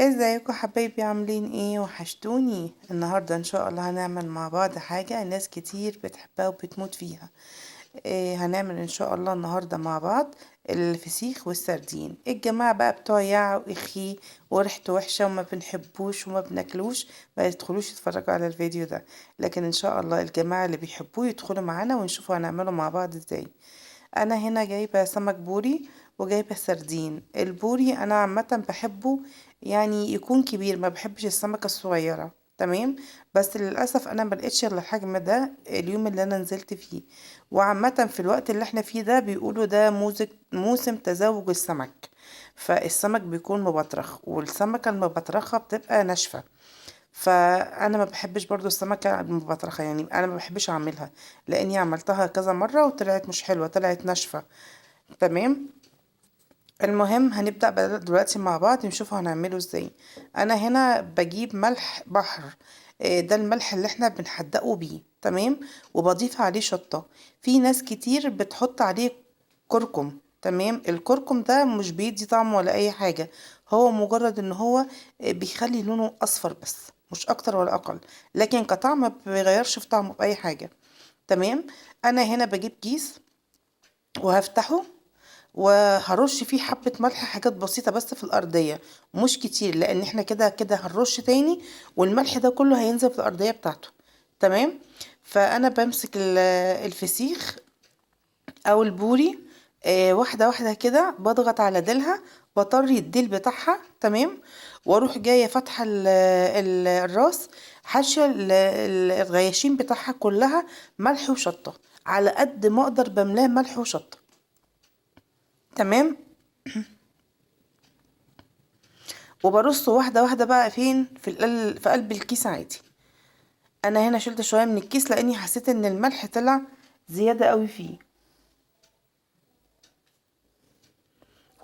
ازيكم حبايبي؟ عاملين ايه؟ وحشتوني. النهارده ان شاء الله هنعمل مع بعض حاجه ناس كتير بتحبها وبتموت فيها. هنعمل ان شاء الله النهارده مع بعض الفسيخ والسردين. الجماعه بقى بتوع يع واخي وريحته وحشه وما بنحبوش وما بناكلوش ما يدخلوش يتفرجوا على الفيديو ده. لكن ان شاء الله الجماعه اللي بيحبوه يدخلوا معانا ونشوفوا هنعمله مع بعض ازاي. انا هنا جايبه سمك بوري وجايبه سردين. البوري انا عامه بحبه يعني يكون كبير، ما بحبش السمكه الصغيره. تمام. بس للاسف انا ما لقيتش الا الحجم ده اليوم اللي انا نزلت فيه. وعامه في الوقت اللي احنا فيه ده بيقولوا ده موسم تزاوج السمك. فالسمك بيكون مبطرخ والسمكه المبطرخه بتبقى ناشفه. فانا ما بحبش برضو السمكه المبطرخه، يعني انا ما بحبش اعملها لاني عملتها كذا مره وطلعت مش حلوه، طلعت ناشفه. تمام. المهم هنبدا بقى دلوقتي مع بعض نشوف هنعمله ازاي. انا هنا بجيب ملح بحر. ده الملح اللي احنا بنحدقه بيه. تمام. وبضيف عليه شطه. في ناس كتير بتحط عليه كركم. تمام. الكركم ده مش بيدي طعم ولا اي حاجة. هو مجرد ان هو بيخلي لونه اصفر بس، مش اكتر ولا اقل. لكن كطعم ما بيغيرش في طعمه باي حاجة. تمام. انا هنا بجيب كيس وهفتحه وهرش فيه حبة ملح، حاجات بسيطة بس في الأرضية، مش كتير لأن احنا كده كده هنرش تاني والملح ده كله هينزل في الأرضية بتاعته. تمام. فأنا بمسك الفسيخ او البوري. واحده واحده كده بضغط على ديلها، بطري الديل بتاعها. تمام. واروح جايه فاتحه الراس، حاشيه الغياشين بتاعها كلها ملح وشطه. على قد ما اقدر بملاه ملح وشطه. تمام. وبرصه واحده واحده بقى فين في قلب الكيس عادي. انا هنا شلت شويه من الكيس لاني حسيت ان الملح طلع زياده قوي فيه.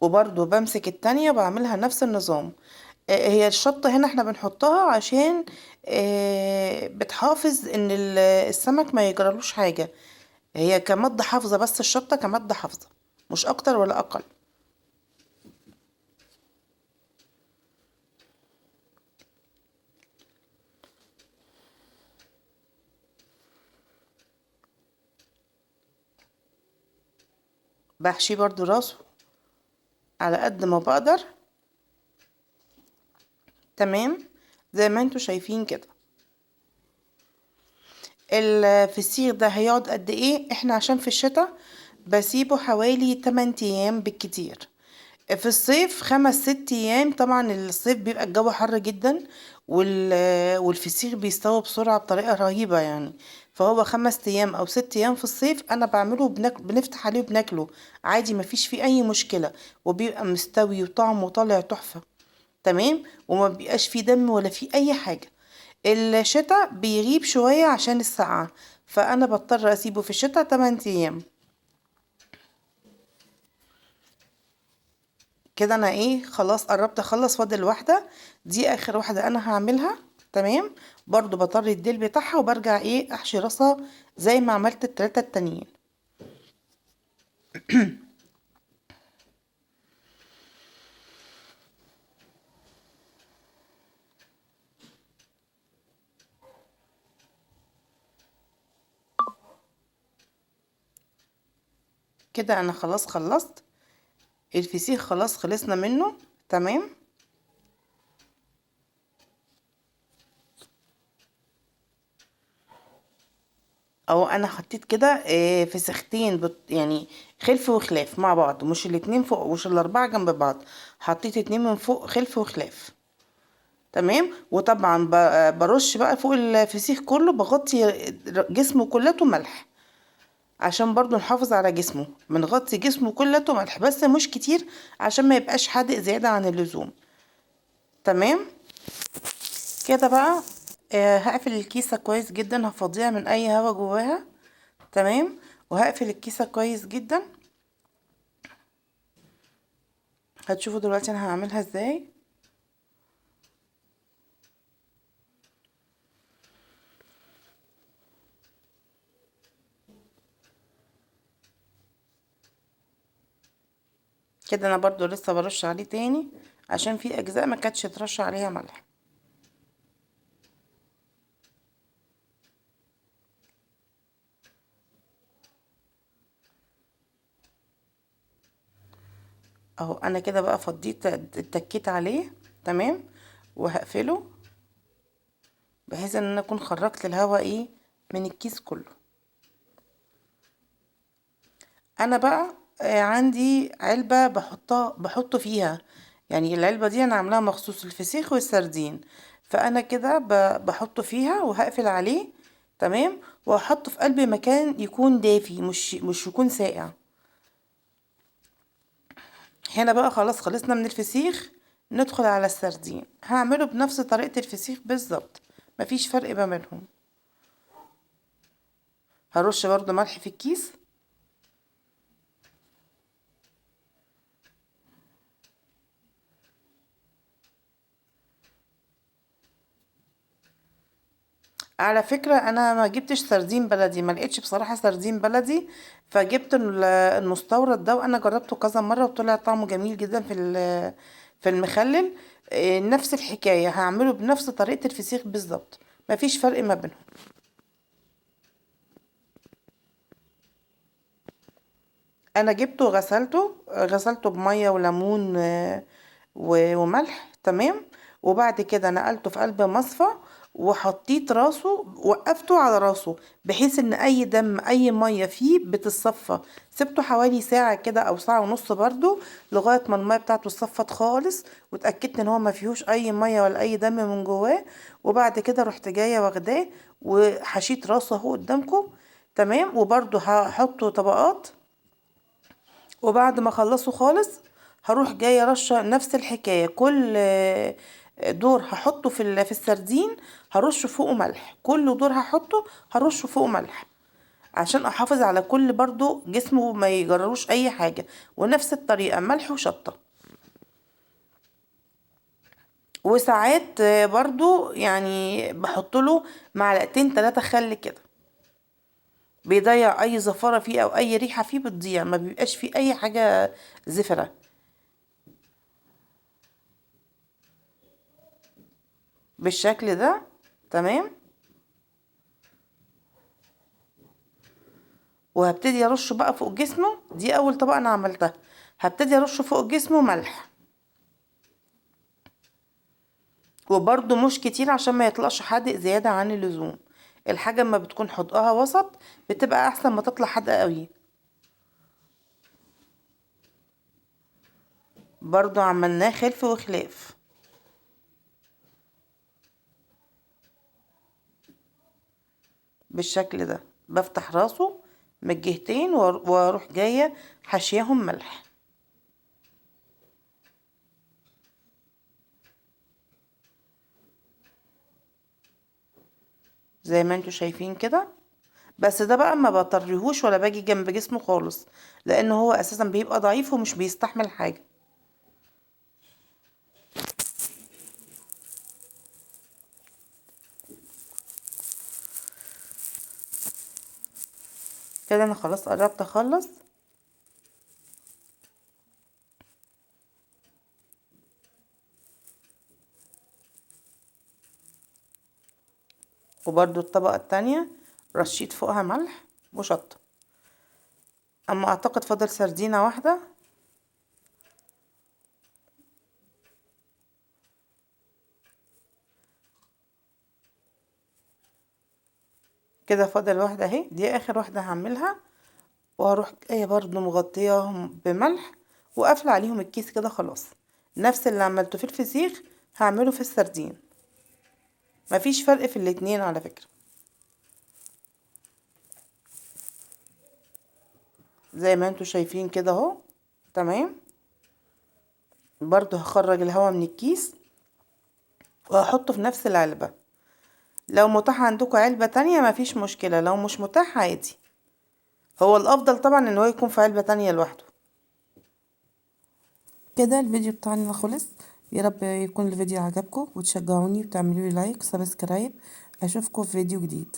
وبرضو بمسك التانية بعملها نفس النظام. هي الشطة هنا احنا بنحطها عشان بتحافظ ان السمك ما يجرالوش حاجة. هي كمادة حافظة، بس الشطة كمادة حافظة، مش اكتر ولا اقل. بحشيه برضو راسه على قد ما بقدر. تمام. زي ما انتوا شايفين كده. الفسيخ ده هيقعد قد ايه؟ احنا عشان في الشتاء بسيبه حوالي 8 ايام بالكتير. في الصيف 5 6 ايام. طبعا الصيف بيبقى الجو حر جدا والفسيخ بيستوي بسرعة بطريقة رهيبة يعني. فهو 5 ايام او 6 ايام في الصيف انا بعمله بنفتح عليه وبناكله عادي، مفيش فيه اي مشكلة. وبيبقى مستوي وطعمه طالع تحفة. تمام. وما بيبقاش فيه دم ولا فيه اي حاجة. الشتاء بيغيب شوية عشان السقعة، فانا بضطر اسيبه في الشتاء 8 ايام. كده انا ايه، خلاص قربت اخلص، فاضل واحدة. دي اخر واحدة انا هعملها. تمام. برضو بطري الديل بتاعها وبرجع ايه احشي راسها زي ما عملت التلاتة التانيين. كده انا خلاص خلصت الفسيخ، خلاص خلصنا منه. تمام. او انا حطيت كده فسختين يعني خلف وخلاف مع بعض، مش الاتنين فوق مش الاربعة جنب بعض. حطيت اتنين من فوق خلف وخلاف. تمام. وطبعا برش بقى فوق الفسيخ كله، بغطي جسمه كلته ملح عشان برضو نحافظ على جسمه. بنغطي جسمه كلته ملح بس مش كتير عشان ما يبقاش حادق زيادة عن اللزوم. تمام. كده بقى هقفل الكيسة كويس جدا، هفضيها من اي هوا جواها. تمام. وهقفل الكيسة كويس جدا. هتشوفوا دلوقتي انا هعملها ازاي. كده انا برضو لسه برش عليه تاني عشان في اجزاء ما كانتش ترش عليها ملح. اهو انا كده بقى فضيت، اتكيت عليه تمام، وهقفله بحيث ان انا اكون خرجت الهواء ايه من الكيس كله. انا بقى عندي علبة بحطه فيها، يعني العلبة دي انا عاملاها مخصوص الفسيخ والسردين، فانا كده بحطه فيها وهقفل عليه تمام، وهحطه في قلب مكان يكون دافي، مش يكون ساقع. هنا بقى خلاص خلصنا من الفسيخ، ندخل على السردين. هعمله بنفس طريقة الفسيخ بالظبط، مفيش فرق ما بينهم. هرش برضو ملح في الكيس. على فكرة انا ما جبتش سردين بلدي، ما لقيتش بصراحة سردين بلدي، فجبت المستورد ده، وانا جربته كذا مرة وطلع طعمه جميل جدا في المخلل. نفس الحكاية هعمله بنفس طريقة الفسيخ بالظبط، مفيش فرق ما بينهم. انا جبته غسلته بميه وليمون وملح تمام، وبعد كده نقلته في قلب مصفى، وحطيت راسه، وقفته على راسه بحيث ان اي دم اي ميه فيه بتتصفى. سبته حوالي ساعه كده او ساعه ونص برضو، لغايه ما الميه بتاعته اتصفت خالص، واتاكدت ان هو ما فيهوش اي ميه ولا اي دم من جواه. وبعد كده رحت جايه واخداه وحشيت راسه اهو قدامكم تمام، وبرضو هحطه طبقات. وبعد ما اخلصه خالص هروح جايه رشه نفس الحكايه، كل دور هحطه في السردين هرش فوقه ملح، كل دور هحطه هرش فوقه ملح، عشان احافظ على كل برضو جسمه ما يجرروش اي حاجه. ونفس الطريقه ملح وشطه. وساعات برضو يعني بحط له معلقتين 3 خل كده، بيضيع اي زفاره فيه او اي ريحه فيه بتضيع، ما بيبقاش فيه اي حاجه زفره. بالشكل ده تمام. وهبتدي ارش بقى فوق جسمه، دي اول طبقة انا عملتها، هبتدي ارش فوق جسمه ملح، وبرده مش كتير عشان ما يطلعش حادق زيادة عن اللزوم. الحاجة اما بتكون حدقها وسط بتبقى احسن ما تطلع حادقة قوي. برضو عملناه خلف وخلاف. بالشكل ده بفتح راسه من الجهتين واروح جاية حشيهم ملح زي ما انتوا شايفين كده. بس ده بقى ما بطريهوش ولا باجي جنب جسمه خالص، لان هو اساسا بيبقى ضعيف ومش بيستحمل حاجة. كده انا خلاص قربت اخلص. وبرضو الطبقة التانية رشيت فوقها ملح وشطة. اما اعتقد فاضل سردينة واحدة. كده فاضل واحدة اهي، دي اخر واحدة هعملها. وهروح جاية برضو مغطياهم بملح وقافلة عليهم الكيس كده خلاص. نفس اللي عملته في الفسيخ هعمله في السردين، مفيش فرق في الاتنين على فكرة. زي ما انتوا شايفين كده اهو تمام. برضو هخرج الهواء من الكيس وهحطه في نفس العلبة. لو متاح عندكم علبة تانية مفيش مشكلة، لو مش متاح عادي. هو الافضل طبعا ان هو يكون في علبة تانية لوحده. كده الفيديو بتاعنا خلص. يا رب يكون الفيديو عجبكم وتشجعوني وتعملوا لي لايك سبسكرايب. اشوفكم في فيديو جديد.